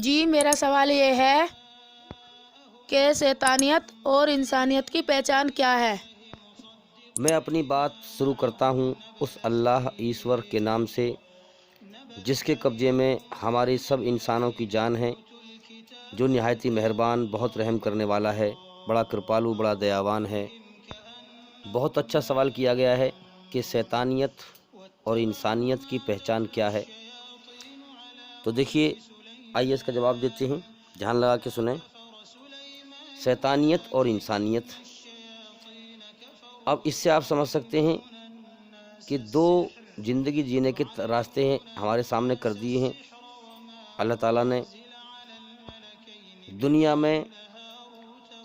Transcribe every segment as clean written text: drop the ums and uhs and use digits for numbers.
جی میرا سوال یہ ہے کہ شیطانیت اور انسانیت کی پہچان کیا ہے؟ میں اپنی بات شروع کرتا ہوں اس اللہ ایشور کے نام سے جس کے قبضے میں ہماری سب انسانوں کی جان ہے، جو نہایت ہی مہربان، بہت رحم کرنے والا ہے، بڑا کرپالو، بڑا دیاوان ہے۔ بہت اچھا سوال کیا گیا ہے کہ شیطانیت اور انسانیت کی پہچان کیا ہے۔ تو دیکھیے، آئیے اس کا جواب دیتے ہیں، دھیان لگا کے سنیں۔ شیطانیت اور انسانیت، اب اس سے آپ سمجھ سکتے ہیں کہ دو زندگی جینے کے راستے ہیں ہمارے سامنے کر دیے ہیں اللہ تعالیٰ نے۔ دنیا میں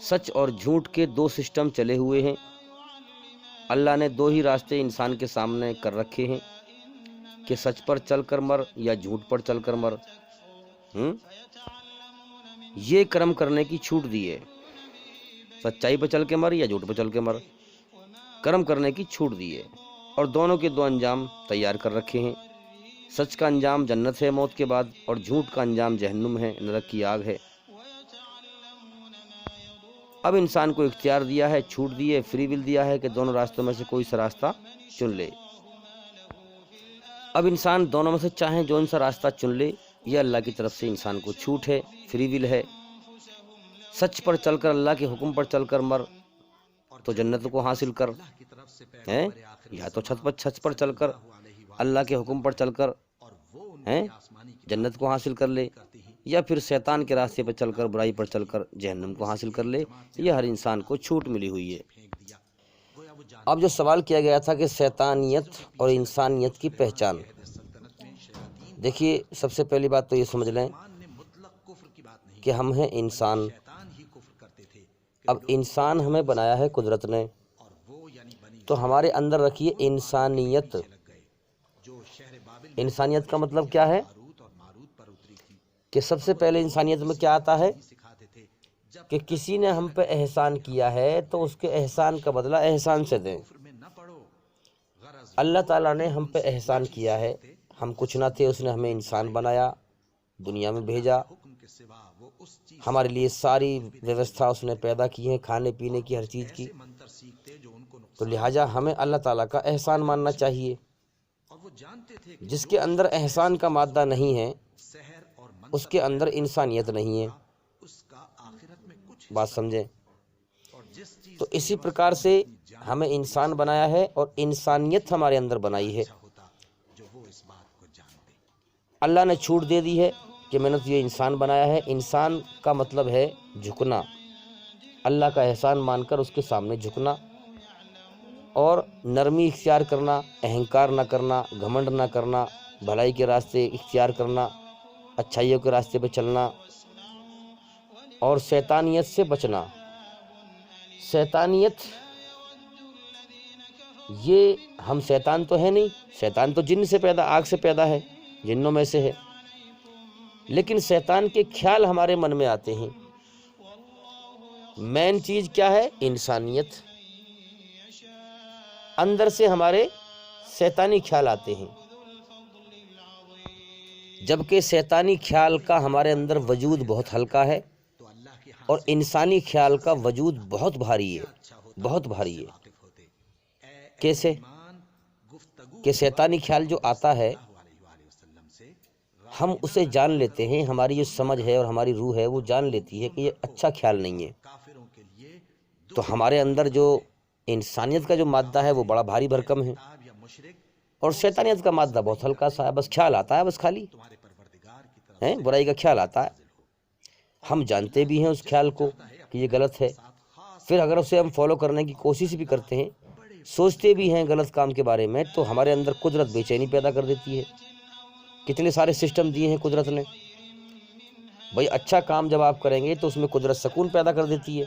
سچ اور جھوٹ کے دو سسٹم چلے ہوئے ہیں۔ اللہ نے دو ہی راستے انسان کے سامنے کر رکھے ہیں کہ سچ پر چل کر مر یا جھوٹ پر چل کر مر۔ یہ کرم کرنے کی چھوٹ دی ہے، سچائی پہ چل کے مر یا جھوٹ پہ چل کے مر، کرم کرنے کی چھوٹ دی ہے، اور دونوں کے دو انجام تیار کر رکھے ہیں۔ سچ کا انجام جنت ہے موت کے بعد، اور جھوٹ کا انجام جہنم ہے، نرک کی آگ ہے۔ اب انسان کو اختیار دیا ہے، چھوٹ دی ہے، فری ول دیا ہے کہ دونوں راستوں میں سے کوئی سا راستہ چن لے۔ اب انسان دونوں میں سے چاہیں جو ان سا راستہ چن لے، یہ اللہ کی طرف سے انسان کو چھوٹ ہے، فری ول ہے۔ سچ پر چل کر، اللہ کے حکم پر چل کر مر تو جنت کو حاصل کر، یا تو چھت پر چل کر اللہ کے حکم پر چل کر جنت کو حاصل کر لے، یا پھر شیطان کے راستے پر چل کر، برائی پر چل کر جہنم کو حاصل کر لے۔ یہ ہر انسان کو چھوٹ ملی ہوئی ہے۔ اب جو سوال کیا گیا تھا کہ شیطانیت اور انسانیت کی پہچان، دیکھیے سب سے پہلی بات تو یہ سمجھ لیں کہ ہم ہیں انسان۔ اب انسان ہمیں بنایا ہے قدرت نے، تو ہمارے اندر رکھیے انسانیت۔ انسانیت کا مطلب کیا ہے کہ سب سے پہلے انسانیت میں کیا آتا ہے کہ کسی نے ہم پہ احسان کیا ہے تو اس کے احسان کا بدلہ احسان سے دیں۔ اللہ تعالیٰ نے ہم پہ احسان کیا ہے، ہم کچھ نہ تھے، اس نے ہمیں انسان بنایا، دنیا میں بھیجا، ہمارے لیے ساری ویوستھا اس نے پیدا کی ہے، کھانے پینے کی، ہر چیز کی۔ تو لہٰذا ہمیں اللہ تعالیٰ کا احسان ماننا چاہیے۔ جس کے اندر احسان کا مادہ نہیں ہے اس کے اندر انسانیت نہیں ہے، بات سمجھیں۔ تو اسی پرکار سے ہمیں انسان بنایا ہے اور انسانیت ہمارے اندر بنائی ہے۔ اللہ نے چھوٹ دے دی ہے کہ میں نے تو یہ انسان بنایا ہے۔ انسان کا مطلب ہے جھکنا، اللہ کا احسان مان کر اس کے سامنے جھکنا، اور نرمی اختیار کرنا، اہنکار نہ کرنا، گھمنڈ نہ کرنا، بھلائی کے راستے اختیار کرنا، اچھائیوں کے راستے پہ چلنا، اور شیطانیت سے بچنا۔ شیطانیت، یہ ہم شیطان تو ہے نہیں، شیطان تو جن سے پیدا، آگ سے پیدا ہے، جنوں میں سے ہے، لیکن شیطان کے خیال ہمارے من میں آتے ہیں۔ مین چیز کیا ہے؟ انسانیت۔ اندر سے ہمارے شیطانی خیال آتے ہیں، جبکہ شیطانی خیال کا ہمارے اندر وجود بہت ہلکا ہے، اور انسانی خیال کا وجود بہت بھاری ہے، بہت بھاری ہے۔ کیسے؟ کہ شیطانی خیال جو آتا ہے ہم اسے جان لیتے ہیں، ہماری جو سمجھ ہے اور ہماری روح ہے وہ جان لیتی ہے کہ یہ اچھا خیال نہیں ہے، تو ہمارے اندر جو انسانیت کا جو مادہ ہے وہ بڑا بھاری بھرکم ہے، اور شیطانیت کا مادہ بہت ہلکا سا ہے، بس خیال آتا ہے، بس خالی برائی کا خیال آتا ہے۔ ہم جانتے بھی ہیں اس خیال کو کہ یہ غلط ہے، پھر اگر اسے ہم فالو کرنے کی کوشش بھی کرتے ہیں، سوچتے بھی ہیں غلط کام کے بارے میں، تو ہمارے اندر قدرت بے چینی پیدا کر دیتی ہے۔ کتنے سارے سسٹم دیے ہیں قدرت نے، بھئی اچھا کام جب آپ کریں گے تو اس میں قدرت سکون پیدا کر دیتی ہے،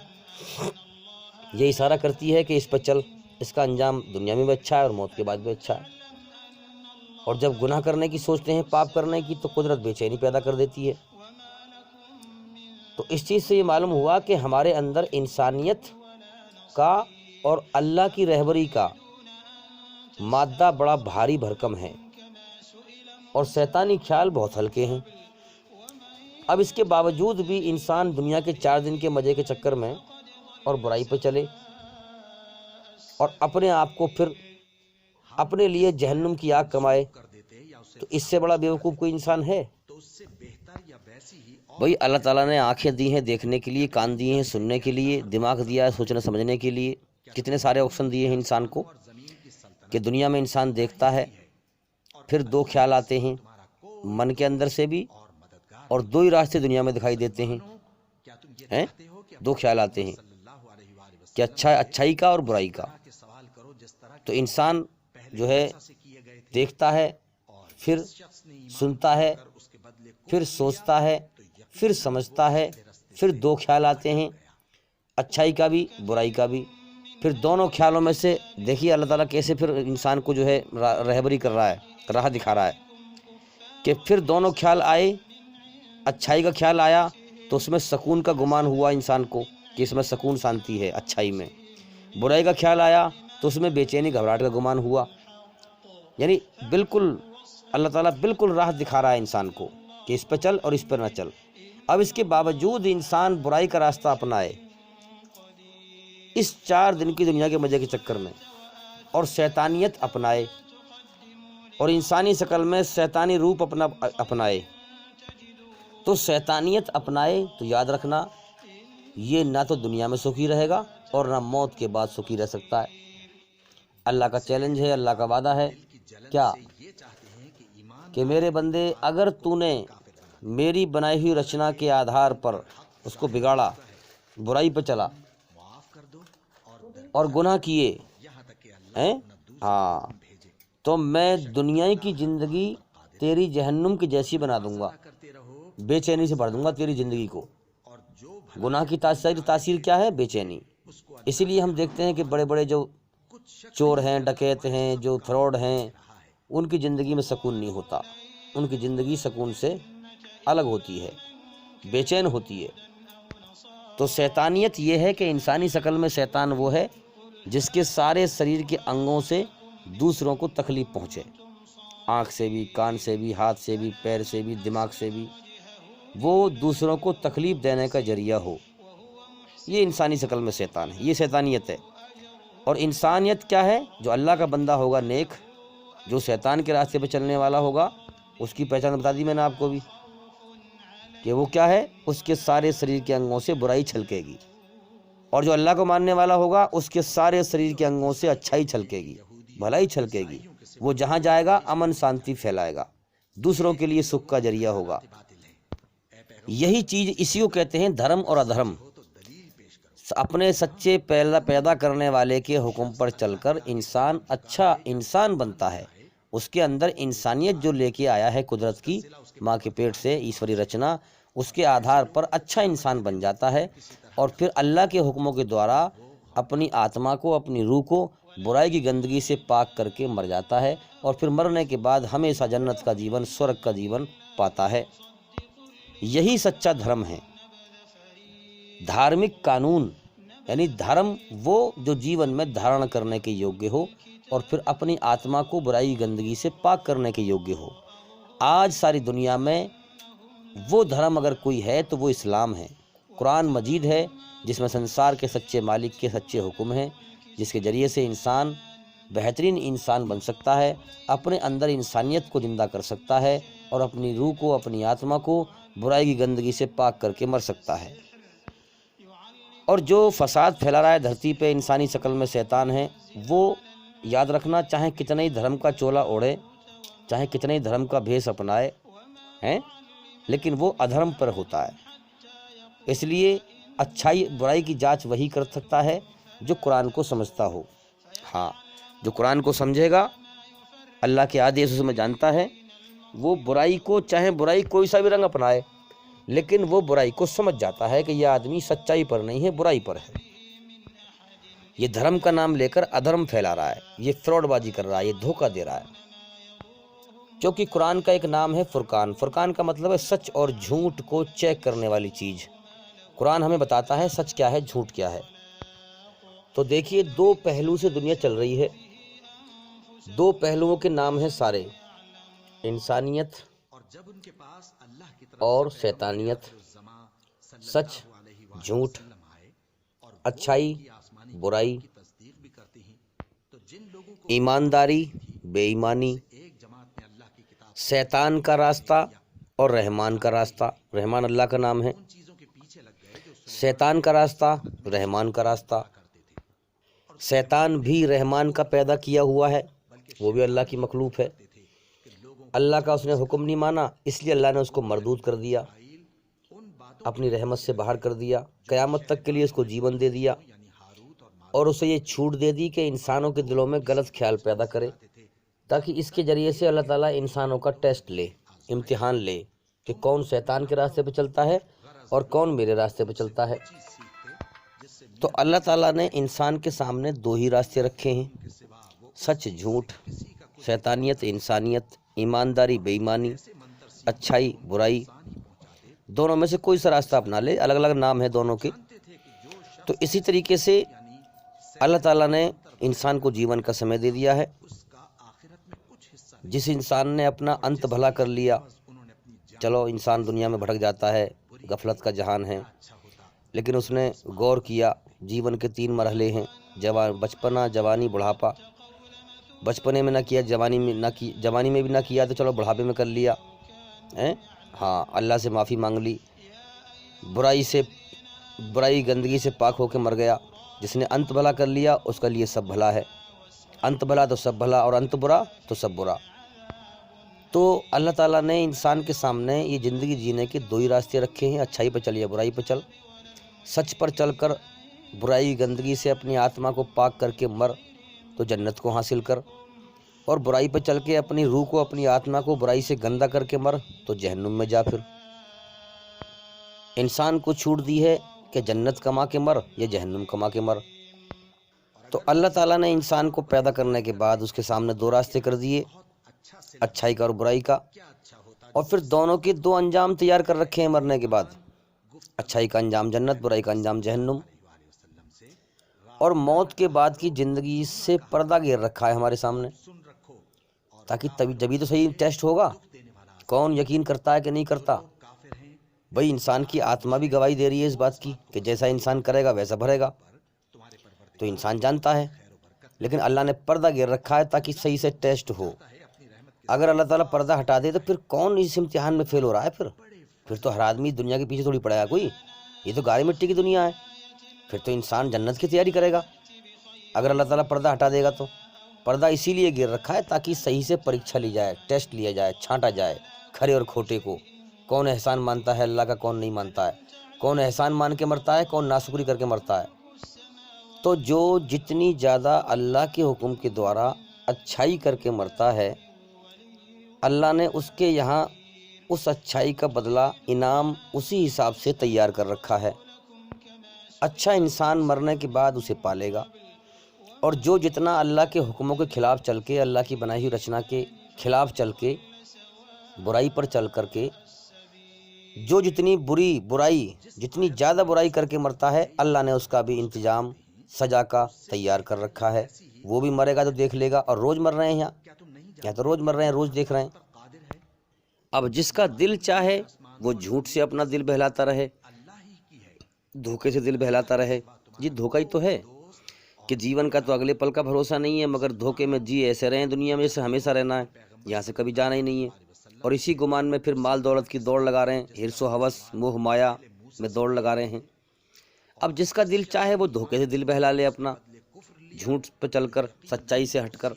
یہ اشارہ کرتی ہے کہ اس پر چل، اس کا انجام دنیا میں بھی اچھا ہے اور موت کے بعد بھی اچھا ہے۔ اور جب گناہ کرنے کی سوچتے ہیں، پاپ کرنے کی، تو قدرت بے چینی پیدا کر دیتی ہے۔ تو اس چیز سے یہ معلوم ہوا کہ ہمارے اندر انسانیت کا اور اللہ کی رہبری کا مادہ بڑا بھاری بھرکم ہے، اور شیطانی خیال بہت ہلکے ہیں۔ اب اس کے باوجود بھی انسان دنیا کے 4 دن کے مزے کے چکر میں اور برائی پہ چلے اور اپنے آپ کو پھر اپنے لیے جہنم کی آگ کمائے، تو اس سے بڑا بیوقوف کوئی انسان ہے؟ بھئی اللہ تعالیٰ نے آنکھیں دی ہیں دیکھنے کے لیے، کان دیے ہیں سننے کے لیے، دماغ دیا ہے سوچنے سمجھنے کے لیے، کتنے سارے آپشن دیے ہیں انسان کو کہ دنیا میں انسان دیکھتا ہے، پھر 2 خیال آتے ہیں من کے اندر سے بھی، اور 2 ہی راستے دنیا میں دکھائی دیتے ہیں، 2 خیال آتے ہیں کہ اچھائی کا اور برائی کا۔ تو انسان جو ہے دیکھتا ہے، پھر سنتا ہے، پھر سوچتا ہے، پھر سمجھتا ہے، پھر 2 خیال آتے ہیں، اچھائی کا بھی برائی کا بھی، پھر دونوں خیالوں میں سے دیکھیے اللہ تعالیٰ کیسے پھر انسان کو جو ہے رہبری کر رہا ہے، راہ دکھا رہا ہے کہ پھر دونوں خیال آئے، اچھائی کا خیال آیا تو اس میں سکون کا گمان ہوا انسان کو کہ اس میں سکون شانتی ہے اچھائی میں، برائی کا خیال آیا تو اس میں بے چینی گھبراہٹ کا گمان ہوا۔ یعنی بالکل اللہ تعالیٰ بالکل راہ دکھا رہا ہے انسان کو کہ اس پہ چل اور اس پہ نہ چل۔ اب اس کے باوجود انسان برائی کا راستہ اپنائے اس 4 دن کی دنیا کے مزے کے چکر میں، اور شیطانیت اپنائے اور انسانی شکل میں شیطانی روپ اپنائے، تو شیطانیت اپنائے تو یاد رکھنا یہ نہ تو دنیا میں سکھی رہے گا اور نہ موت کے بعد سکھی رہ سکتا ہے۔ اللہ کا چیلنج ہے، اللہ کا وعدہ ہے کیا کہ میرے بندے اگر تو نے میری بنائی ہوئی رچنا کے آدھار پر اس کو بگاڑا، برائی پہ چلا اور گناہ کیے تو میں دنیا کی زندگی تیری جہنم کی جیسی بنا دوں گا، بے چینی سے بھر دوں گا تیری زندگی کو۔ گناہ کی تاثیر کیا ہے؟ بے چینی۔ اسی لیے ہم دیکھتے ہیں کہ بڑے بڑے جو چور ہیں، ڈکیت ہیں، جو فراڈ ہیں، ان کی زندگی میں سکون نہیں ہوتا، ان کی زندگی سکون سے الگ ہوتی ہے، بے چین ہوتی ہے۔ تو شیطانیت یہ ہے کہ انسانی شکل میں شیطان وہ ہے جس کے سارے شریر کے انگوں سے دوسروں کو تکلیف پہنچے، آنکھ سے بھی، کان سے بھی، ہاتھ سے بھی، پیر سے بھی، دماغ سے بھی، وہ دوسروں کو تکلیف دینے کا ذریعہ ہو۔ یہ انسانی شکل میں شیطان ہے، یہ شیطانیت ہے۔ اور انسانیت کیا ہے؟ جو اللہ کا بندہ ہوگا نیک، جو شیطان کے راستے پہ چلنے والا ہوگا، اس کی پہچان بتا دی میں نے آپ کو بھی کہ وہ کیا ہے، اس کے سارے شریر کے انگوں سے برائی چھلکے گی، اور جو اللہ کو ماننے والا ہوگا اس کے سارے شریر کے انگوں سے اچھائی چھلکے گی، بھلائی چھلکے گی۔ وہ جہاں جائے گا امن شانتی پھیلائے گا، دوسروں کے لیے سکھ کا ذریعہ ہوگا۔ یہی چیز اسی کو کہتے ہیں دھرم اور ادھرم۔ اپنے سچے پیدا کرنے والے کے حکم پر چل کر انسان اچھا انسان بنتا ہے، اس کے اندر انسانیت جو لے کے آیا ہے قدرت کی ماں کے پیٹ سے ایشوری رچنا، اس کے آدھار پر اچھا انسان بن جاتا ہے، اور پھر اللہ کے حکموں کے دوارا اپنی آتما کو، اپنی روح کو برائی کی گندگی سے پاک کر کے مر جاتا ہے، اور پھر مرنے کے بعد ہمیشہ جنت کا جیون، سورگ کا جیون پاتا ہے۔ یہی سچا دھرم ہے۔ دھارمک قانون یعنی دھرم وہ جو جیون میں دھارن کرنے کے یوگیہ ہو، اور پھر اپنی آتما کو برائی کی گندگی سے پاک کرنے کے یوگیہ ہو۔ آج ساری دنیا میں وہ دھرم اگر کوئی ہے تو وہ اسلام ہے۔ قرآن مجید ہے جس میں سنسار کے سچے مالک کے سچے حکم ہیں، جس کے ذریعے سے انسان بہترین انسان بن سکتا ہے، اپنے اندر انسانیت کو زندہ کر سکتا ہے، اور اپنی روح کو، اپنی آتما کو برائی کی گندگی سے پاک کر کے مر سکتا ہے۔ اور جو فساد پھیلا رہا ہے دھرتی پہ انسانی شکل میں شیطان ہے، وہ یاد رکھنا چاہے کتنے ہی دھرم کا چولا اوڑھے، چاہے کتنے ہی دھرم کا بھیس اپنائے ہیں، لیکن وہ ادھرم پر ہوتا ہے۔ اس لیے اچھائی برائی کی جانچ وہی کر سکتا ہے جو قرآن کو سمجھتا ہو۔ ہاں، جو قرآن کو سمجھے گا، اللہ کے آدیشوں میں جانتا ہے، وہ برائی کو، چاہے برائی کوئی سا بھی رنگ اپنائے، لیکن وہ برائی کو سمجھ جاتا ہے کہ یہ آدمی سچائی پر نہیں ہے، برائی پر ہے۔ یہ دھرم کا نام لے کر ادھرم پھیلا رہا ہے، یہ فراڈ بازی کر رہا ہے، یہ دھوکہ دے رہا ہے۔ کیونکہ قرآن کا ایک نام ہے فرقان۔ فرقان کا مطلب ہے سچ اور جھوٹ کو چیک کرنے والی چیز۔ قرآن ہمیں بتاتا ہے سچ کیا ہے، جھوٹ کیا ہے۔ تو دیکھیے 2 پہلو سے دنیا چل رہی ہے، 2 پہلوؤں کے نام ہیں سارے، انسانیت اور شیطانیت، سچ جھوٹ، اچھائی برائی، ایمانداری بے ایمانی، شیطان کا راستہ اور رحمان کا راستہ۔ رحمان اللہ کا نام ہے۔ شیطان کا راستہ، رحمان کا راستہ۔ شیطان بھی رحمان کا پیدا کیا ہوا ہے، وہ بھی اللہ کی مخلوق ہے۔ اللہ کا اس نے حکم نہیں مانا، اس لیے اللہ نے اس کو مردود کر دیا، اپنی رحمت سے باہر کر دیا، قیامت تک کے لیے اس کو جیون دے دیا، اور اسے یہ چھوٹ دے دی کہ انسانوں کے دلوں میں غلط خیال پیدا کرے، تاکہ اس کے ذریعے سے اللہ تعالیٰ انسانوں کا ٹیسٹ لے، امتحان لے کہ کون شیطان کے راستے پہ چلتا ہے اور کون میرے راستے پہ چلتا ہے۔ تو اللہ تعالیٰ نے انسان کے سامنے دو ہی راستے رکھے ہیں، سچ جھوٹ، شیطانیت انسانیت، ایمانداری بے ایمانی، اچھائی برائی۔ دونوں میں سے کوئی سا راستہ اپنا لے، الگ الگ نام ہے دونوں کے۔ تو اسی طریقے سے اللہ تعالیٰ نے انسان کو جیون کا سمے دے دیا ہے۔ جس انسان نے اپنا انت بھلا کر لیا، چلو انسان دنیا میں بھٹک جاتا ہے، غفلت کا جہان ہے، لیکن اس نے غور کیا جیون کے 3 مرحلے ہیں، بچپنا، جوانی، بڑھاپا۔ بچپنے میں نہ کیا، جوانی میں بھی نہ کیا، تو چلو بڑھاپے میں کر لیا، ہاں اللہ سے معافی مانگ لی، برائی گندگی سے پاک ہو کے مر گیا۔ جس نے انت بھلا کر لیا اس کا لیے سب بھلا ہے، انت بھلا تو سب بھلا، اور انت برا تو سب برا۔ تو اللہ تعالیٰ نے انسان کے سامنے یہ زندگی جینے کے 2 ہی راستے رکھے ہیں، اچھائی پہ چل یا برائی پہ چل۔ سچ پر چل کر برائی گندگی سے اپنی آتما کو پاک کر کے مر تو جنت کو حاصل کر، اور برائی پہ چل کے اپنی روح کو، اپنی آتما کو برائی سے گندا کر کے مر تو جہنم میں جا پھر۔ انسان کو چھوٹ دی ہے کہ جنت کما کے مر یا جہنم کما کے مر۔ تو اللہ تعالیٰ نے انسان کو پیدا کرنے کے بعد اس کے سامنے 2 راستے کر دیے، اچھائی کا اور برائی کا، اور پھر دونوں کے 2 انجام تیار کر رکھے ہیں مرنے کے بعد، اچھائی کا انجام جنت، برائی کا انجام جہنم۔ اور موت کے بعد کی زندگی سے پردہ گھیر رکھا ہے ہمارے سامنے، تاکہ جبھی تو صحیح ٹیسٹ ہوگا کون یقین کرتا ہے کہ نہیں کرتا۔ بھئی انسان کی آتما بھی گواہی دے رہی ہے اس بات کی کہ جیسا انسان کرے گا ویسا بھرے گا، تو انسان جانتا ہے، لیکن اللہ نے پردہ گھیر رکھا ہے تاکہ صحیح سے ٹیسٹ ہو۔ اگر اللہ تعالیٰ پردہ ہٹا دے تو پھر کون اس امتحان میں فیل ہو رہا ہے؟ پھر تو ہر آدمی دنیا کے پیچھے تھوڑی پڑے گا کوئی، یہ تو گارے مٹی کی دنیا ہے، پھر تو انسان جنت کی تیاری کرے گا اگر اللہ تعالیٰ پردہ ہٹا دے گا تو۔ پردہ اسی لیے گھیر رکھا ہے تاکہ صحیح سے پریکشا لی جائے، ٹیسٹ لیا جائے، چھانٹا جائے کھرے اور کھوٹے کو، کون احسان مانتا ہے اللہ کا، کون نہیں مانتا ہے، کون احسان مان کے مرتا ہے، کون ناشکری کر کے مرتا ہے۔ تو جو جتنی زیادہ اللہ کے حکم کے دوارا اچھائی کر کے مرتا ہے، اللہ نے اس کے یہاں اس اچھائی کا بدلہ انعام اسی حساب سے تیار کر رکھا ہے۔ اچھا انسان مرنے کے بعد اسے پالے گا، اور جو جتنا اللہ کے حکموں کے خلاف چل کے، اللہ کی بنائی ہوئی رچنا کے خلاف چل کے، برائی پر چل کر کے، جو جتنی زیادہ برائی کر کے مرتا ہے، اللہ نے اس کا بھی انتظام سزا کا تیار کر رکھا ہے۔ وہ بھی مرے گا تو دیکھ لے گا، اور روز مر رہے ہیں یہاں تو روز مر رہے ہیں، روز دیکھ رہے ہیں۔ اب جس کا دل چاہے وہ جھوٹ سے اپنا دل بہلاتا رہے، دھوکے سے دل بہلاتا رہے، یہ دھوکہ ہی تو ہے کہ جیون کا تو اگلے پل کا بھروسہ نہیں ہے، مگر دھوکے میں جی ایسے رہیں دنیا میں جیسے ہمیشہ رہنا ہے، یہاں سے کبھی جانا ہی نہیں ہے، اور اسی گمان میں پھر مال دولت کی دوڑ لگا رہے ہیں، حرص و ہوس موہ مایا میں دوڑ لگا رہے ہیں۔ اب جس کا دل چاہے وہ دھوکے سے دل بہلا لے اپنا، جھوٹ پہ چل کر، سچائی سے ہٹ کر،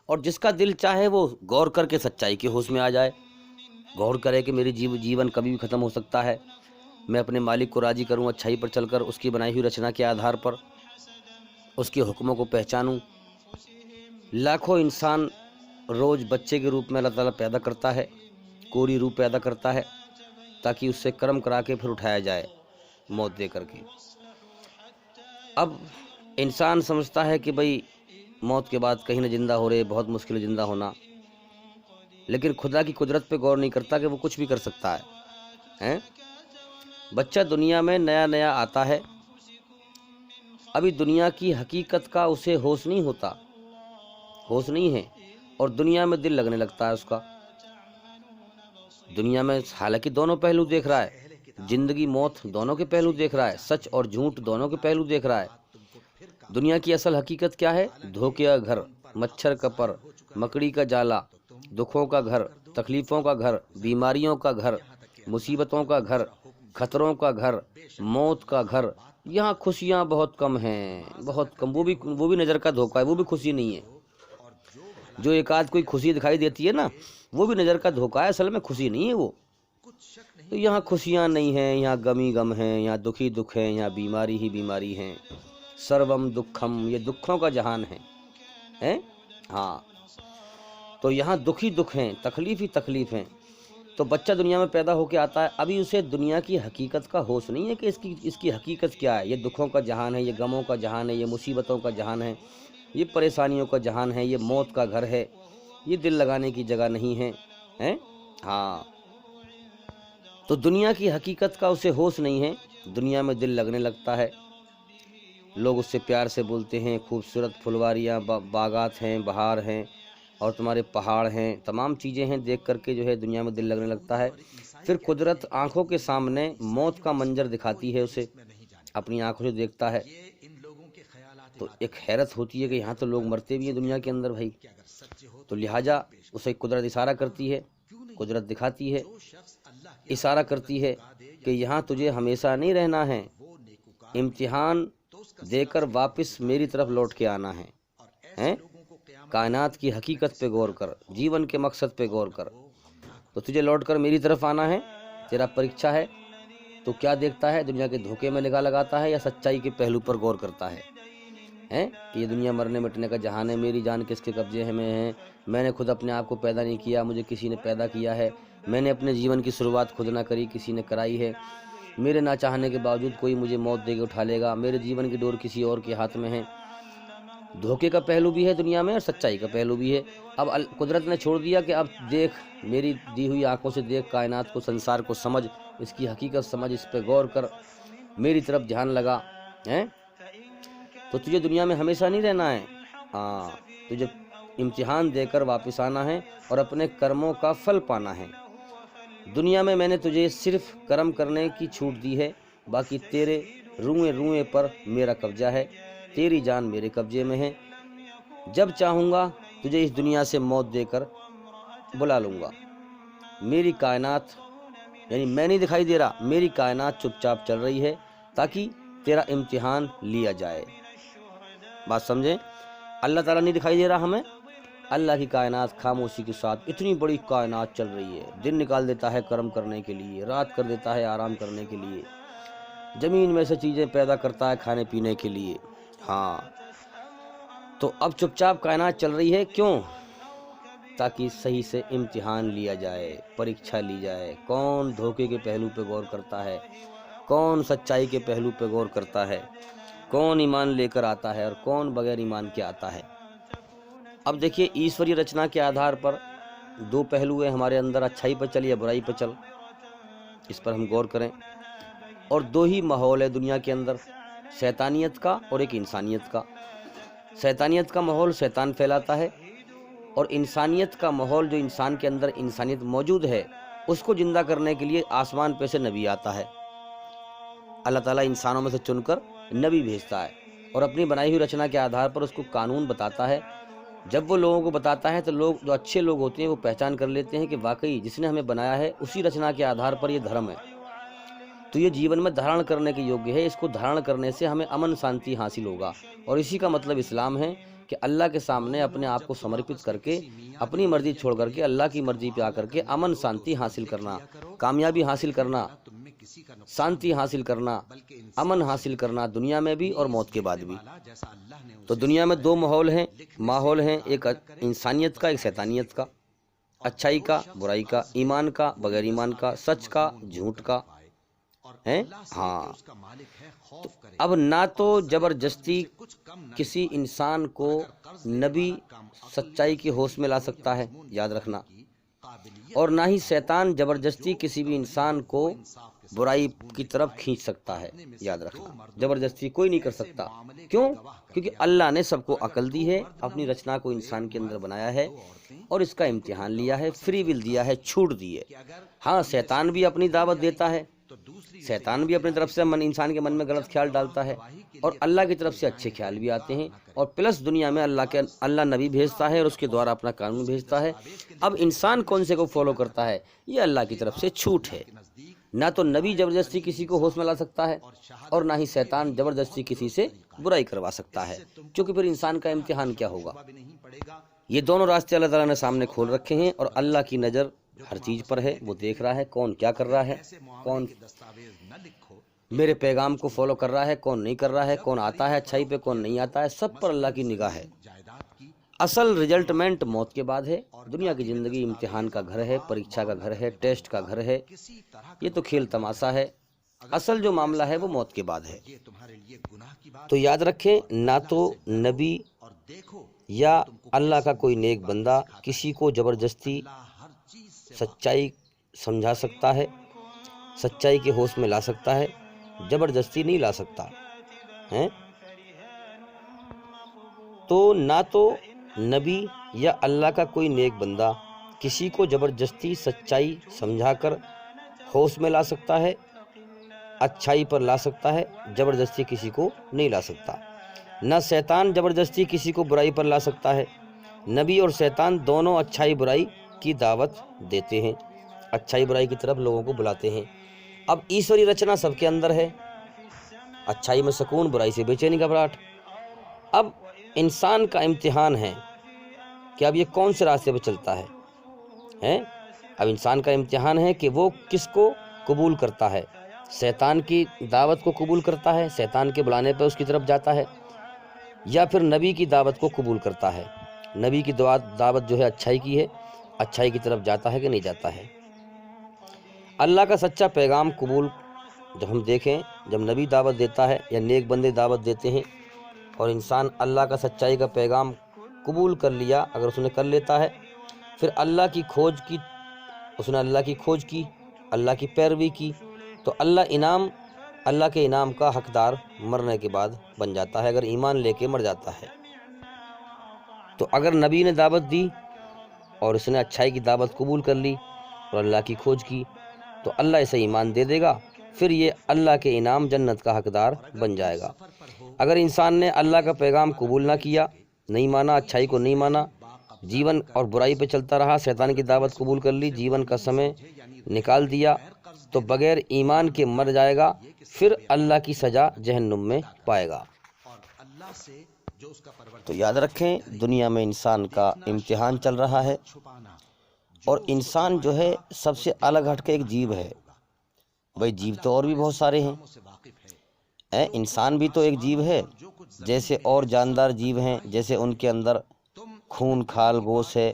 اور جس کا دل چاہے وہ غور کر کے سچائی کے ہوش میں آ جائے، غور کرے کہ میری جیون کبھی بھی ختم ہو سکتا ہے، میں اپنے مالک کو راضی کروں اچھائی پر چل کر، اس کی بنائی ہوئی رچنا کے آدھار پر، اس کے حکموں کو پہچانوں۔ لاکھوں انسان روز بچے کے روپ میں اللہ تعالیٰ پیدا کرتا ہے، کوری روح پیدا کرتا ہے، تاکہ اس سے کرم کرا کے پھر اٹھایا جائے موت دے کر کے۔ اب انسان سمجھتا ہے کہ بھئی موت کے بعد کہیں نہ زندہ ہو رہے، بہت مشکل ہے زندہ ہونا، لیکن خدا کی قدرت پہ غور نہیں کرتا کہ وہ کچھ بھی کر سکتا ہے۔ بچہ دنیا میں نیا نیا آتا ہے، ابھی دنیا کی حقیقت کا اسے ہوش نہیں ہوتا، ہوش نہیں ہے، اور دنیا میں دل لگنے لگتا ہے اس کا۔ دنیا میں حالانکہ دونوں پہلو دیکھ رہا ہے، زندگی موت دونوں کے پہلو دیکھ رہا ہے، سچ اور جھوٹ دونوں کے پہلو دیکھ رہا ہے۔ دنیا کی اصل حقیقت کیا ہے؟ دھوکے کا گھر، مچھر کا پر، مکڑی کا جالا، دکھوں کا گھر، تکلیفوں کا گھر، بیماریوں کا گھر، مصیبتوں کا گھر، خطروں کا گھر، موت کا گھر۔ یہاں خوشیاں بہت کم ہیں، بہت کم، وہ بھی نظر کا دھوکہ ہے، وہ بھی خوشی نہیں ہے۔ جو ایک آدھ کوئی خوشی دکھائی دیتی ہے نا، وہ بھی نظر کا دھوکہ ہے، اصل میں خوشی نہیں ہے وہ۔ تو یہاں خوشیاں نہیں ہیں، یہاں غم ہی غم ہیں، یہاں دکھ ہی دکھ ہیں، یہاں بیماری ہی بیماری ہیں۔ سروم دکھم، یہ دکھوں کا جہان ہے، ہاں۔ تو یہاں دکھ ہی دکھ ہیں، تکلیف ہی تکلیف ہیں۔ تو بچہ دنیا میں پیدا ہو کے آتا ہے، ابھی اسے دنیا کی حقیقت کا ہوش نہیں ہے کہ اس کی حقیقت کیا ہے۔ یہ دکھوں کا جہان ہے، یہ غموں کا جہان ہے، یہ مصیبتوں کا جہان ہے، یہ پریشانیوں کا جہان ہے، یہ موت کا گھر ہے، یہ دل لگانے کی جگہ نہیں ہے، ہاں۔ تو دنیا کی حقیقت کا اسے ہوش نہیں ہے۔ دنیا میں دل لگنے لگتا ہے، لوگ اس سے پیار سے بولتے ہیں، خوبصورت پھلواریاں، باغات ہیں، بہار ہیں، اور تمہارے پہاڑ ہیں، تمام چیزیں ہیں، دیکھ کر کے جو ہے دنیا میں دل لگنے لگتا ہے۔ پھر قدرت آنکھوں کے سامنے موت کا منظر دکھاتی ہے، اسے اپنی آنکھوں سے دیکھتا ہے تو ایک حیرت ہوتی ہے کہ یہاں تو لوگ مرتے بھی ہیں دنیا کے اندر بھائی۔ تو لہٰذا اسے قدرت اشارہ کرتی ہے، قدرت دکھاتی ہے، اشارہ کرتی ہے کہ یہاں تجھے ہمیشہ نہیں رہنا ہے، امتحان دے کر واپس میری طرف لوٹ کے آنا ہے۔ کائنات کی حقیقت پہ غور کر، جیون کے مقصد پہ غور کر، تو تجھے لوٹ کر میری طرف آنا ہے، تیرا پریکشا ہے۔ تو کیا دیکھتا ہے؟ دنیا کے دھوکے میں نگاہ لگاتا ہے یا سچائی کے پہلو پر غور کرتا ہے کہ یہ دنیا مرنے مٹنے کا جہان ہے، میری جان کس کے قبضے میں ہے، میں نے خود اپنے آپ کو پیدا نہیں کیا، مجھے کسی نے پیدا کیا ہے، میں نے اپنے جیون کی شروعات خود نہ کری، کسی نے کرائی ہے، میرے نہ چاہنے کے باوجود کوئی مجھے موت دے کے اٹھا لے گا، میرے جیون کی ڈور کسی اور کے ہاتھ میں ہے۔ دھوکے کا پہلو بھی ہے دنیا میں اور سچائی کا پہلو بھی ہے۔ اب قدرت نے چھوڑ دیا کہ اب دیکھ، میری دی ہوئی آنکھوں سے دیکھ کائنات کو، سنسار کو سمجھ، اس کی حقیقت سمجھ، اس پہ غور کر، میری طرف دھیان لگا، تو تجھے دنیا میں ہمیشہ نہیں رہنا ہے، ہاں، تجھے امتحان دے کر واپس آنا ہے اور اپنے کرموں کا پھل پانا ہے۔ دنیا میں نے تجھے صرف کرم کرنے کی چھوٹ دی ہے، باقی تیرے روئیں روئیں پر میرا قبضہ ہے، تیری جان میرے قبضے میں ہے۔ جب چاہوں گا تجھے اس دنیا سے موت دے کر بلا لوں گا۔ میری کائنات، یعنی میں نہیں دکھائی دے رہا، میری کائنات چپ چاپ چل رہی ہے تاکہ تیرا امتحان لیا جائے۔ بات سمجھیں؟ اللہ تعالیٰ نہیں دکھائی دے رہا ہمیں، اللہ کی کائنات خاموشی کے ساتھ، اتنی بڑی کائنات چل رہی ہے، دن نکال دیتا ہے کرم کرنے کے لیے، رات کر دیتا ہے آرام کرنے کے لیے، زمین میں سے چیزیں پیدا کرتا ہے کھانے پینے کے لیے، ہاں۔ تو اب چپ چاپ کائنات چل رہی ہے، کیوں؟ تاکہ صحیح سے امتحان لیا جائے، پریکشا لی جائے، کون دھوکے کے پہلو پہ غور کرتا ہے، کون سچائی کے پہلو پہ غور کرتا ہے، کون ایمان لے کر آتا ہے اور کون بغیر ایمان کے آتا ہے۔ اب دیکھیے، ایشوری رچنا کے آدھار پر دو پہلو ہیں ہمارے اندر، اچھائی پہ چل یا برائی پہ چل، اس پر ہم غور کریں۔ اور دو ہی ماحول ہے دنیا کے اندر، شیطانیت کا اور ایک انسانیت کا۔ شیطانیت کا ماحول شیطان پھیلاتا ہے، اور انسانیت کا ماحول جو انسان کے اندر انسانیت موجود ہے اس کو زندہ کرنے کے لیے آسمان پہ سے نبی آتا ہے۔ اللہ تعالیٰ انسانوں میں سے چن کر نبی بھیجتا ہے اور اپنی بنائی ہوئی رچنا کے آدھار پر اس کو قانون بتاتا ہے۔ جب وہ لوگوں کو بتاتا ہے تو لوگ، جو اچھے لوگ ہوتے ہیں، وہ پہچان کر لیتے ہیں کہ واقعی جس نے ہمیں بنایا ہے اسی رچنا کے آدھار پر یہ دھرم ہے، تو یہ جیون میں دھارن کرنے کے یوگیہ ہے، اس کو دھارن کرنے سے ہمیں امن شانتی حاصل ہوگا۔ اور اسی کا مطلب اسلام ہے کہ اللہ کے سامنے اپنے آپ کو سمرپت کر کے، اپنی مرضی چھوڑ کر کے اللہ کی مرضی پہ آ کر کے امن شانتی حاصل کرنا، کامیابی حاصل کرنا، شانتی حاصل کرنا، امن حاصل کرنا، دنیا میں بھی اور موت کے بعد بھی۔ تو دنیا میں دو ماحول ہیں، ایک انسانیت کا، ایک شیطانیت کا، اچھائی کا، برائی کا، ایمان کا، بغیر ایمان کا، سچ کا، جھوٹ کا، ہاں۔ تو اب نہ تو زبردستی کسی انسان کو نبی سچائی کی ہوش میں لا سکتا ہے، یاد رکھنا، اور نہ ہی شیطان زبردستی کسی بھی انسان کو برائی کی طرف کھینچ سکتا ہے، یاد رکھنا، زبردستی کوئی نہیں کر سکتا۔ کیوں؟ کیونکہ اللہ نے سب کو عقل دی ہے، اپنی رچنا کو انسان کے اندر بنایا ہے اور اس کا امتحان لیا ہے، فری ول دیا ہے، چھوٹ دی ہے۔ ہاں، شیطان بھی اپنی دعوت دیتا ہے، شیطان بھی اپنی طرف سے انسان کے من میں غلط خیال ڈالتا ہے، اور اللہ کی طرف سے اچھے خیال بھی آتے ہیں، اور پلس دنیا میں اللہ نبی بھیجتا ہے اور اس کے دوارا اپنا قانون بھیجتا ہے۔ اب انسان کون سے کو فالو کرتا ہے، یہ اللہ کی طرف سے چھوٹ ہے۔ نہ تو نبی زبردستی کسی کو ہوش میں لا سکتا ہے، اور نہ ہی شیطان زبردستی کسی سے برائی کروا سکتا ہے، کیونکہ پھر انسان کا امتحان کیا ہوگا۔ یہ دونوں راستے اللہ تعالیٰ نے سامنے کھول رکھے ہیں، اور اللہ کی نظر ہر چیز پر ہے، وہ دیکھ رہا ہے کون کیا کر رہا ہے، کون میرے پیغام کو فالو کر رہا ہے، کون نہیں کر رہا ہے، کون آتا ہے اچھائی پہ، کون نہیں آتا ہے، سب پر اللہ کی نگاہ ہے۔ اصل ریزلٹمنٹ موت کے بعد ہے۔ دنیا کی زندگی امتحان کا گھر ہے، پریکشا کا گھر ہے، ٹیسٹ کا گھر ہے، یہ تو کھیل تماشا ہے۔ اصل جو معاملہ ہے وہ موت کے بعد ہے۔ تو یاد رکھیں، نہ تو نبی یا اللہ کا کوئی نیک بندہ کسی کو زبردستی سچائی سمجھا سکتا ہے، سچائی کے ہوش میں لا سکتا ہے، زبردستی نہیں لا سکتا ہے۔ تو نہ تو نبی یا اللہ کا کوئی نیک بندہ کسی کو زبردستی سچائی سمجھا کر ہوش میں لا سکتا ہے، اچھائی پر لا سکتا ہے، زبردستی کسی کو نہیں لا سکتا۔ نہ شیطان زبردستی کسی کو برائی پر لا سکتا ہے۔ نبی اور شیطان دونوں اچھائی برائی کی دعوت دیتے ہیں، اچھائی برائی کی طرف لوگوں کو بلاتے ہیں۔ اب ایشوری رچنا سب کے اندر ہے، اچھائی میں سکون، برائی سے بے چینی گھبراہٹ۔ اب انسان کا امتحان ہے کہ اب یہ کون سے راستے پہ چلتا ہے۔ اب انسان کا امتحان ہے کہ وہ کس کو قبول کرتا ہے، شیطان کی دعوت کو قبول کرتا ہے، شیطان کے بلانے پہ اس کی طرف جاتا ہے، یا پھر نبی کی دعوت کو قبول کرتا ہے۔ نبی کی دعوت جو ہے اچھائی کی ہے، اچھائی کی طرف جاتا ہے کہ نہیں جاتا ہے۔ اللہ کا سچا پیغام قبول جب ہم دیکھیں، جب نبی دعوت دیتا ہے یا نیک بندے دعوت دیتے ہیں، اور انسان اللہ کا سچائی کا پیغام قبول کر لیا، اگر اس نے کر لیتا ہے، پھر اللہ کی کھوج کی، اس نے اللہ کی کھوج کی، اللہ کی پیروی کی، تو اللہ کے انعام کا حقدار مرنے کے بعد بن جاتا ہے، اگر ایمان لے کے مر جاتا ہے۔ تو اگر نبی نے دعوت دی اور اس نے اچھائی کی دعوت قبول کر لی اور اللہ کی کھوج کی، تو اللہ اسے ایمان دے دے گا، پھر یہ اللہ کے انعام جنت کا حقدار بن جائے گا۔ اگر انسان نے اللہ کا پیغام قبول نہ کیا، نہیں مانا، اچھائی کو نہیں مانا، جیون اور برائی پہ چلتا رہا، شیطان کی دعوت قبول کر لی، جیون کا سمے نکال دیا، تو بغیر ایمان کے مر جائے گا، پھر اللہ کی سزا جہنم میں پائے گا۔ تو یاد رکھیں، دنیا میں انسان کا امتحان چل رہا ہے، اور انسان جو ہے سب سے الگ ہٹ کے ایک جیو ہے۔ بھائی جیو تو اور بھی بہت سارے ہیں، انسان بھی تو ایک جیو ہے، جیسے اور جاندار جیو ہیں، جیسے ان کے اندر خون کھال گوشت ہے،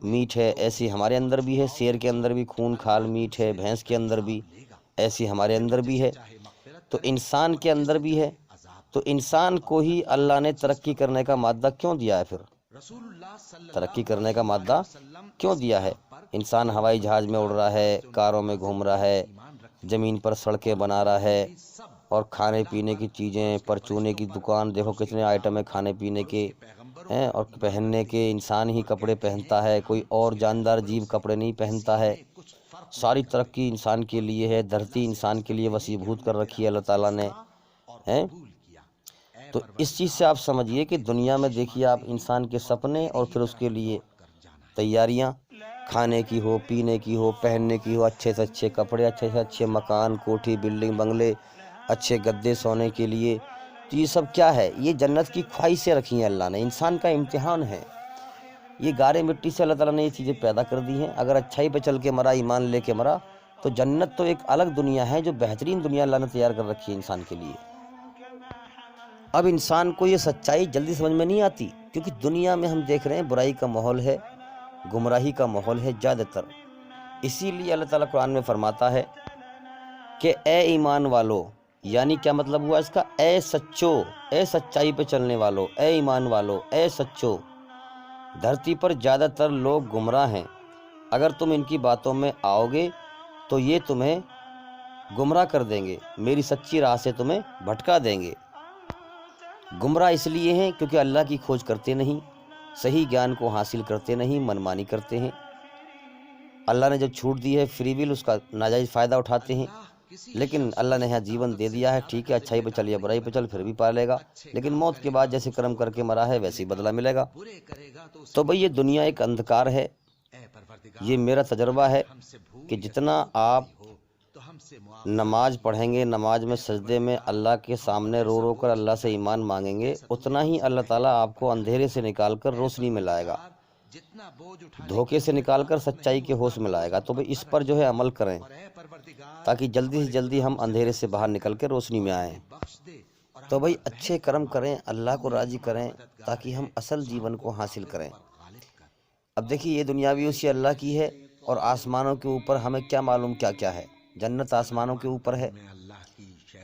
میٹ ہے، ایسی ہمارے اندر بھی ہے۔ شیر کے اندر بھی خون کھال میٹ ہے، بھینس کے اندر بھی، ایسی ہمارے اندر بھی ہے، تو انسان کے اندر بھی ہے۔ تو انسان کو ہی اللہ نے ترقی کرنے کا مادہ کیوں دیا ہے؟ پھر ترقی کرنے کا مادہ کیوں دیا ہے؟ انسان ہوائی جہاز میں اڑ رہا ہے، کاروں میں گھوم رہا ہے، زمین پر سڑکیں بنا رہا ہے، اور کھانے پینے کی چیزیں، پرچونے کی دکان دیکھو کتنے آئٹم ہیں کھانے پینے کے ہیں، اور پہننے کے انسان ہی کپڑے پہنتا ہے، کوئی اور جاندار جیو کپڑے نہیں پہنتا ہے۔ ساری ترقی انسان کے لیے ہے، دھرتی انسان کے لیے وسیع کر رکھی ہے اللہ تعالیٰ نے، ہیں۔ تو اس چیز سے آپ سمجھیے کہ دنیا میں دیکھیے آپ انسان کے سپنے، اور پھر اس کے لیے تیاریاں، کھانے کی ہو، پینے کی ہو، پہننے کی ہو، اچھے سے اچھے کپڑے، اچھے سے اچھے مکان، کوٹھی، بلڈنگ، بنگلے، اچھے گدے سونے کے لیے۔ تو یہ سب کیا ہے؟ یہ جنت کی خواہشیں رکھی ہیں اللہ نے، انسان کا امتحان ہے۔ یہ گارے مٹی سے اللہ تعالیٰ نے یہ چیزیں پیدا کر دی ہیں۔ اگر اچھائی پہ چل کے مرا، ایمان لے کے مرا، تو جنت تو ایک الگ دنیا ہے، جو بہترین دنیا اللہ نے تیار کر رکھی ہے انسان کے لیے۔ اب انسان کو یہ سچائی جلدی سمجھ میں نہیں آتی، کیونکہ دنیا میں ہم دیکھ رہے ہیں برائی کا ماحول ہے، گمراہی کا ماحول ہے زیادہ تر۔ اسی لیے اللہ تعالیٰ قرآن میں فرماتا ہے کہ اے ایمان والو، یعنی کیا مطلب ہوا اس کا؟ اے سچو، اے سچائی پہ چلنے والو، اے ایمان والو، اے سچو، دھرتی پر زیادہ تر لوگ گمراہ ہیں، اگر تم ان کی باتوں میں آؤ گے تو یہ تمہیں گمراہ کر دیں گے، میری سچی راہ سے تمہیں بھٹکا دیں گے۔ گمراہ اس لیے ہیں کیونکہ اللہ کی کھوج کرتے نہیں، صحیح گیان کو حاصل کرتے نہیں، منمانی کرتے ہیں۔ اللہ نے جو چھوٹ دی ہے فری ول، اس کا ناجائز فائدہ اٹھاتے ہیں۔ لیکن اللہ نے یہاں جیون دے دیا ہے، ٹھیک ہے، اچھائی پہ چل یا برائی پہ چل، پھر بھی پالے گا، لیکن موت کے بعد جیسے کرم کر کے مرا ہے ویسے ہی بدلہ ملے گا۔ تو بھئی یہ دنیا ایک اندھکار ہے۔ یہ میرا تجربہ ہے کہ جتنا آپ نماز پڑھیں گے، نماز میں سجدے میں اللہ کے سامنے رو رو کر اللہ سے ایمان مانگیں گے، اتنا ہی اللہ تعالیٰ آپ کو اندھیرے سے نکال کر روشنی میں لائے گا، دھوکے سے نکال کر سچائی کے ہوش میں لائے گا۔ تو بھئی اس پر جو ہے عمل کریں تاکہ جلدی سے جلدی ہم اندھیرے سے باہر نکل کے روشنی میں آئیں۔ تو بھئی اچھے کرم کریں، اللہ کو راضی کریں تاکہ ہم اصل جیون کو حاصل کریں۔ اب دیکھیے یہ دنیا بھی اسی اللہ کی ہے، اور آسمانوں کے اوپر ہمیں کیا معلوم کیا کیا ہے، جنت آسمانوں کے اوپر ہے،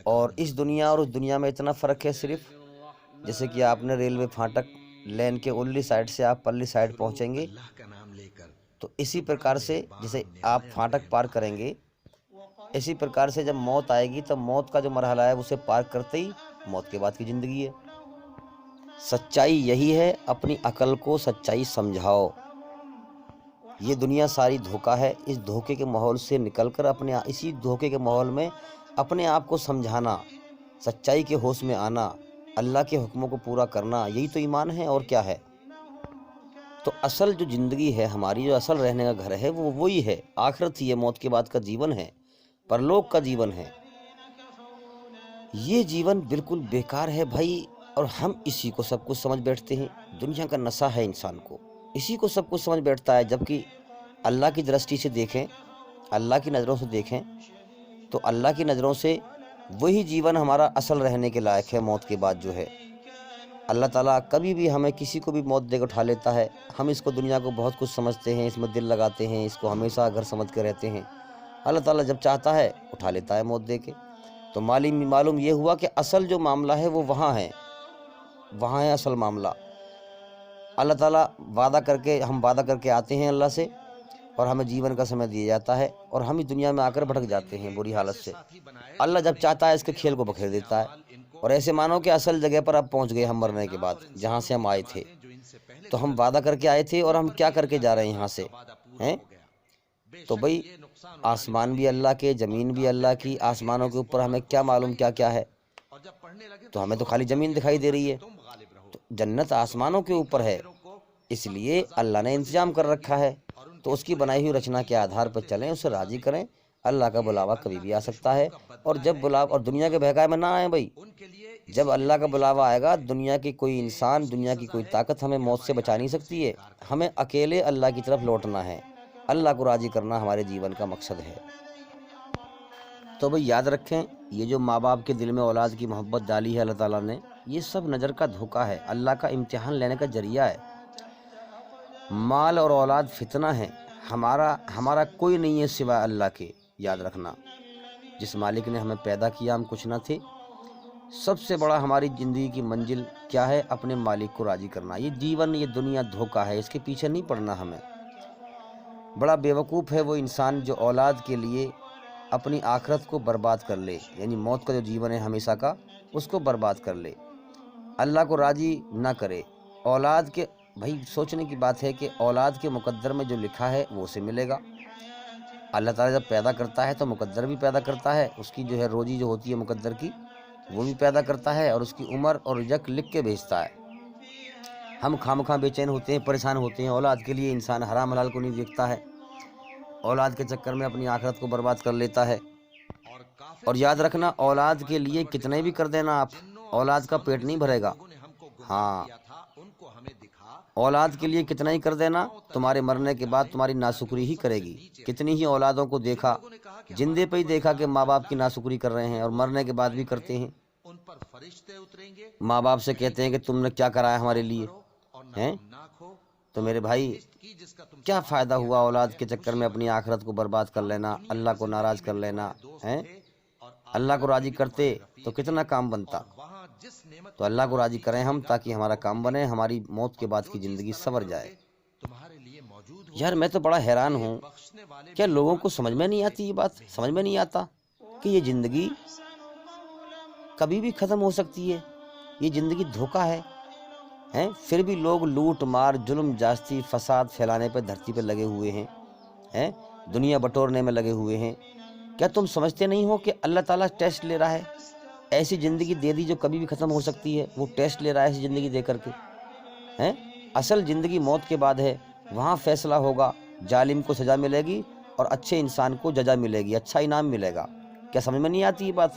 اور اس دنیا اور اس دنیا میں اتنا فرق ہے صرف جیسے کہ آپ نے ریلوے پھاٹک لین کے الی سائڈ سے آپ پرلی سائڈ پہنچیں گے، تو اسی پرکار سے جیسے آپ پھاٹک پار کریں گے، اسی پرکار سے جب موت آئے گی تو موت کا جو مرحلہ ہے اسے پار کرتے ہی موت کے بعد کی زندگی ہے۔ سچائی یہی ہے، اپنی عقل کو سچائی سمجھاؤ۔ یہ دنیا ساری دھوکہ ہے، اس دھوکے کے ماحول سے نکل کر اسی دھوکے کے ماحول میں اپنے آپ کو سمجھانا، سچائی کے ہوش میں آنا، اللہ کے حکموں کو پورا کرنا، یہی تو ایمان ہے اور کیا ہے۔ تو اصل جو زندگی ہے ہماری، جو اصل رہنے کا گھر ہے وہ وہی ہے، آخرت ہی ہے، موت کے بعد کا جیون ہے، پرلوک کا جیون ہے۔ یہ جیون بالکل بیکار ہے بھائی، اور ہم اسی کو سب کچھ سمجھ بیٹھتے ہیں۔ دنیا کا نشہ ہے انسان کو، اسی کو سب کچھ سمجھ بیٹھتا ہے، جبکہ اللہ کی درشٹی سے دیکھیں، اللہ کی نظروں سے دیکھیں تو اللہ کی نظروں سے وہی جیون ہمارا اصل رہنے کے لائق ہے۔ موت کے بعد جو ہے اللہ تعالیٰ کبھی بھی ہمیں کسی کو بھی موت دے کے اٹھا لیتا ہے۔ ہم اس کو دنیا کو بہت کچھ سمجھتے ہیں، اس میں دل لگاتے ہیں، اس کو ہمیشہ گھر سمجھ کے رہتے ہیں۔ اللہ تعالیٰ جب چاہتا ہے اٹھا لیتا ہے موت دے کے۔ تو معلوم یہ ہوا کہ اصل جو معاملہ ہے وہ وہاں ہے، وہاں ہے اصل معاملہ۔ اللہ تعالیٰ ہم وعدہ کر کے آتے ہیں اللہ سے، اور ہمیں جیون کا سمے دیا جاتا ہے، اور ہم اس دنیا میں آ کر بھٹک جاتے ہیں بری حالت سے۔ اللہ جب چاہتا ہے اس کے کھیل کو بکھیر دیتا ہے، اور ایسے مانو کہ اصل جگہ پر اب پہنچ گئے ہم مرنے کے بعد، جہاں سے ہم آئے تھے۔ تو ہم وعدہ کر کے آئے تھے اور ہم کیا کر کے جا رہے ہیں یہاں سے ہیں؟ تو بھئی آسمان بھی اللہ کے، زمین بھی اللہ کی، آسمانوں کے اوپر ہمیں کیا معلوم کیا کیا ہے، تو ہمیں تو خالی زمین دکھائی دے رہی ہے۔ تو جنت آسمانوں کے اوپر ہے، اس لیے اللہ نے انتظام کر رکھا ہے، تو اس کی بنائی ہوئی رچنا کے آدھار پر چلیں، اسے راضی کریں۔ اللہ کا بلاوا کبھی بھی آ سکتا ہے، اور جب اور دنیا کے بہکائے میں نہ آئیں بھائی۔ جب اللہ کا بلاوا آئے گا، دنیا کی کوئی انسان، دنیا کی کوئی طاقت ہمیں موت سے بچا نہیں سکتی ہے۔ ہمیں اکیلے اللہ کی طرف لوٹنا ہے، اللہ کو راضی کرنا ہمارے جیون کا مقصد ہے۔ تو بھئی یاد رکھیں، یہ جو ماں باپ کے دل میں اولاد کی محبت ڈالی ہے اللہ تعالیٰ نے، یہ سب نظر کا دھوکہ ہے، اللہ کا امتحان لینے کا ذریعہ ہے۔ مال اور اولاد فتنہ ہے، ہمارا کوئی نہیں ہے سوائے اللہ کے۔ یاد رکھنا، جس مالک نے ہمیں پیدا کیا ہم کچھ نہ تھے۔ سب سے بڑا ہماری زندگی کی منزل کیا ہے؟ اپنے مالک کو راضی کرنا۔ یہ جیون، یہ دنیا دھوکہ ہے، اس کے پیچھے نہیں پڑنا ہمیں۔ بڑا بیوقوف ہے وہ انسان جو اولاد کے لیے اپنی آخرت کو برباد کر لے، یعنی موت کا جو جیون ہے ہمیشہ کا، اس کو برباد کر لے، اللہ کو راضی نہ کرے۔ اولاد کے بھائی سوچنے کی بات ہے کہ اولاد کے مقدر میں جو لکھا ہے وہ اسے ملے گا۔ اللہ تعالیٰ جب پیدا کرتا ہے تو مقدر بھی پیدا کرتا ہے، اس کی جو ہے روزی جو ہوتی ہے مقدر کی وہ بھی پیدا کرتا ہے، اور اس کی عمر اور رزق لکھ کے بھیجتا ہے۔ ہم خواہ بے چین ہوتے ہیں، پریشان ہوتے ہیں اولاد کے لیے۔ انسان حرام حلال کو نہیں دیکھتا ہے، اولاد کے چکر میں اپنی آخرت کو برباد کر لیتا ہے۔ اور یاد رکھنا، اولاد کے لیے کتنے بھی کر دینا آپ، اولاد کا پیٹ نہیں بھرے گا۔ ہاں، اولاد کے لیے کتنا ہی کر دینا، تمہارے مرنے کے بعد تمہاری ناشکری ہی کرے گی۔ کتنی ہی اولادوں کو دیکھا، زندے پہ ہی دیکھا کہ ماں باپ کی ناشکری کر رہے ہیں، اور مرنے کے بعد بھی کرتے ہیں۔ ماں باپ سے کہتے ہیں کہ تم نے کیا کرایا ہمارے لیے ہیں؟ تو میرے بھائی کیا فائدہ ہوا اولاد کے چکر میں اپنی آخرت کو برباد کر لینا، اللہ کو ناراض کر لینا ہیں؟ اللہ کو راضی کرتے تو کتنا کام بنتا۔ تو اللہ کو راضی کریں ہم، تاکہ ہمارا کام بنے، ہماری موت کے بعد کی زندگی سنور جائے۔ یار میں تو بڑا حیران ہوں، کیا لوگوں کو سمجھ میں نہیں آتی یہ بات؟ سمجھ میں نہیں آتا کہ یہ زندگی کبھی بھی ختم ہو سکتی ہے، یہ زندگی دھوکہ ہے، پھر بھی لوگ لوٹ مار، ظلم جاستی، فساد پھیلانے پہ دھرتی پہ لگے ہوئے ہیں، دنیا بٹورنے میں لگے ہوئے ہیں۔ کیا تم سمجھتے نہیں ہو کہ اللہ تعالیٰ ٹیسٹ لے رہا ہے؟ ایسی زندگی دے دی جو کبھی بھی ختم ہو سکتی ہے، وہ ٹیسٹ لے رہا ہے ایسی زندگی دے کر کے۔ اصل زندگی موت کے بعد ہے، وہاں فیصلہ ہوگا، ظالم کو سزا ملے گی اور اچھے انسان کو جزا ملے گی، اچھا انعام ملے گا۔ کیا سمجھ میں نہیں آتی یہ بات؟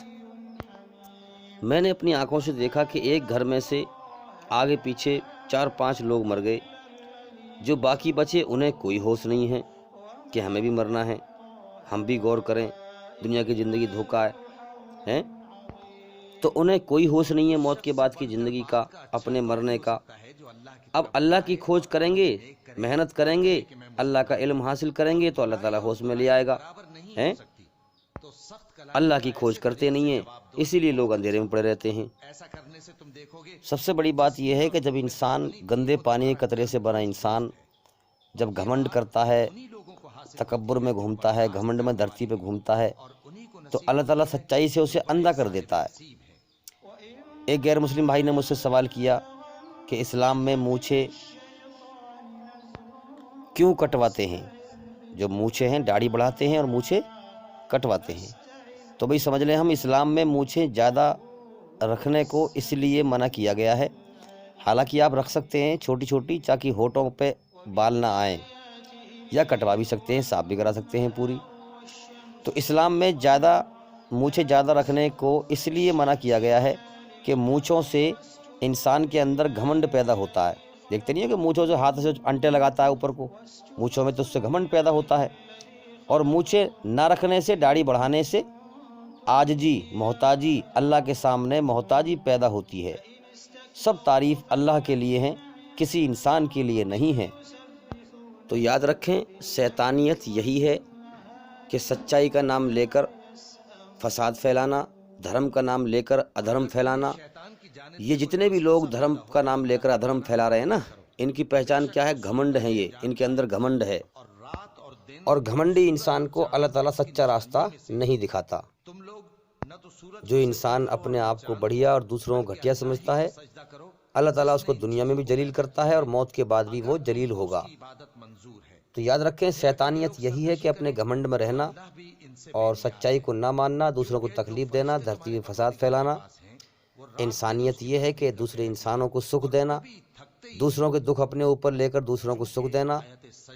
میں نے اپنی آنکھوں سے دیکھا کہ ایک گھر میں سے آگے پیچھے 4-5 لوگ مر گئے، جو باقی بچے انہیں کوئی ہوش نہیں ہے کہ ہمیں بھی مرنا ہے، ہم بھی غور کریں، دنیا کی زندگی دھوکہ ہے، تو انہیں کوئی ہوش نہیں ہے موت کے بعد کی زندگی کا، اپنے مرنے کا۔ اب اللہ کی کھوج کریں گے، محنت کریں گے، اللہ کا علم حاصل کریں گے تو اللہ تعالیٰ ہوش میں لے آئے گا۔ اللہ کی کھوج کرتے نہیں ہیں، اسی لیے لوگ اندھیرے میں پڑے رہتے ہیں۔ سب سے بڑی بات یہ ہے کہ جب انسان گندے پانی کے قطرے سے بنا انسان جب گھمنڈ کرتا ہے، تکبر میں گھومتا ہے، گھمنڈ میں دھرتی پہ گھومتا ہے، تو اللہ تعالیٰ سچائی سے اسے اندھا کر دیتا ہے۔ ایک غیر مسلم بھائی نے مجھ سے سوال کیا کہ اسلام میں مونچھیں کیوں کٹواتے ہیں؟ جو مونچھیں ہیں داڑھی بڑھاتے ہیں اور مونچھیں کٹواتے ہیں۔ تو بھئی سمجھ لیں، ہم اسلام میں مونچھیں زیادہ رکھنے کو اس لیے منع کیا گیا ہے، حالانکہ آپ رکھ سکتے ہیں چھوٹی چھوٹی تاکہ ہونٹوں پہ بال نہ آئیں، یا کٹوا بھی سکتے ہیں، صاف بھی کرا سکتے ہیں پوری۔ تو اسلام میں مونچھیں زیادہ رکھنے کو اس لیے منع کیا گیا ہے کہ مونچھوں سے انسان کے اندر گھمنڈ پیدا ہوتا ہے۔ دیکھتے نہیں ہے کہ مونچھوں سے ہاتھ سے انٹے لگاتا ہے اوپر کو، مونچھوں میں تو اس سے گھمنڈ پیدا ہوتا ہے۔ اور مونچھیں نہ رکھنے سے، داڑھی بڑھانے سے عاجزی، محتاجی، اللہ کے سامنے محتاجی پیدا ہوتی ہے۔ سب تعریف اللہ کے لیے ہیں، کسی انسان کے لیے نہیں ہے۔ تو یاد رکھیں، شیطانیت یہی ہے کہ سچائی کا نام لے کر فساد پھیلانا، دھرم کا نام لے کر ادھرم پھیلانا۔ یہ جتنے بھی لوگ دھرم کا نام لے کر ادھرم پھیلا رہے ہیں نا، ان کی پہچان کیا ہے؟ گھمنڈ ہے، یہ ان کے اندر گھمنڈ ہے، اور گھمنڈی انسان کو اللہ تعالیٰ سچا راستہ نہیں دکھاتا۔ جو انسان اپنے آپ کو بڑھیا اور دوسروں کو گھٹیا سمجھتا ہے، اللہ تعالیٰ اس کو دنیا میں بھی جلیل کرتا ہے اور موت کے بعد بھی وہ جلیل ہوگا۔ تو یاد رکھیں، شیطانیت یہی ہے کہ اپنے گھمنڈ میں رہنا اور سچائی کو نہ ماننا، دوسروں کو تکلیف دینا، دھرتی میں فساد پھیلانا۔ انسانیت یہ ہے کہ دوسرے انسانوں کو سکھ دینا، دوسروں کے دکھ اپنے اوپر لے کر دوسروں کو سکھ دینا،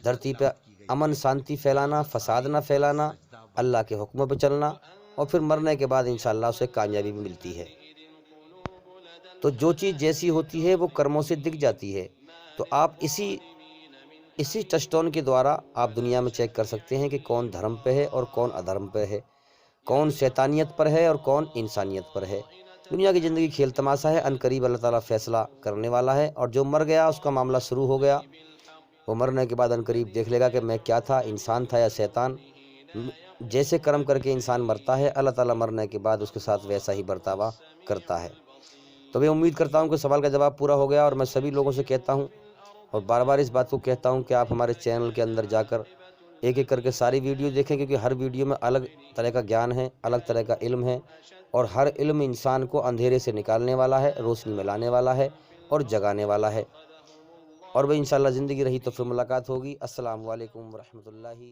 دھرتی پہ امن شانتی پھیلانا، فساد نہ پھیلانا، اللہ کے حکموں پہ چلنا، اور پھر مرنے کے بعد انشاءاللہ اسے کامیابی بھی ملتی ہے۔ تو جو چیز جیسی ہوتی ہے وہ کرموں سے دکھ جاتی ہے۔ تو آپ اسی ٹچ ٹون کے دوارا آپ دنیا میں چیک کر سکتے ہیں کہ کون دھرم پہ ہے اور کون ادھرم پہ ہے، کون شیطانیت پر ہے اور کون انسانیت پر ہے۔ دنیا کی زندگی کھیل تماشا ہے، ان قریب اللہ تعالیٰ فیصلہ کرنے والا ہے، اور جو مر گیا اس کا معاملہ شروع ہو گیا، وہ مرنے کے بعد ان قریب دیکھ لے گا کہ میں کیا تھا، انسان تھا یا شیطان۔ جیسے کرم کر کے انسان مرتا ہے، اللہ تعالیٰ مرنے کے بعد اس کے ساتھ ویسا ہی برتاوا کرتا ہے۔ تو میں امید کرتا ہوں کہ سوال کا جواب پورا ہو گیا، اور میں سبھی لوگوں سے کہتا ہوں اور بار بار اس بات کو کہتا ہوں کہ آپ ہمارے چینل کے اندر جا کر ایک ایک کر کے ساری ویڈیو دیکھیں، کیونکہ ہر ویڈیو میں الگ طرح کا گیان ہے، الگ طرح کا علم ہے، اور ہر علم انسان کو اندھیرے سے نکالنے والا ہے، روشنی میں لانے والا ہے اور جگانے والا ہے۔ اور بھئی انشاءاللہ زندگی رہی تو پھر ملاقات ہوگی۔ السلام علیکم ورحمۃ اللہ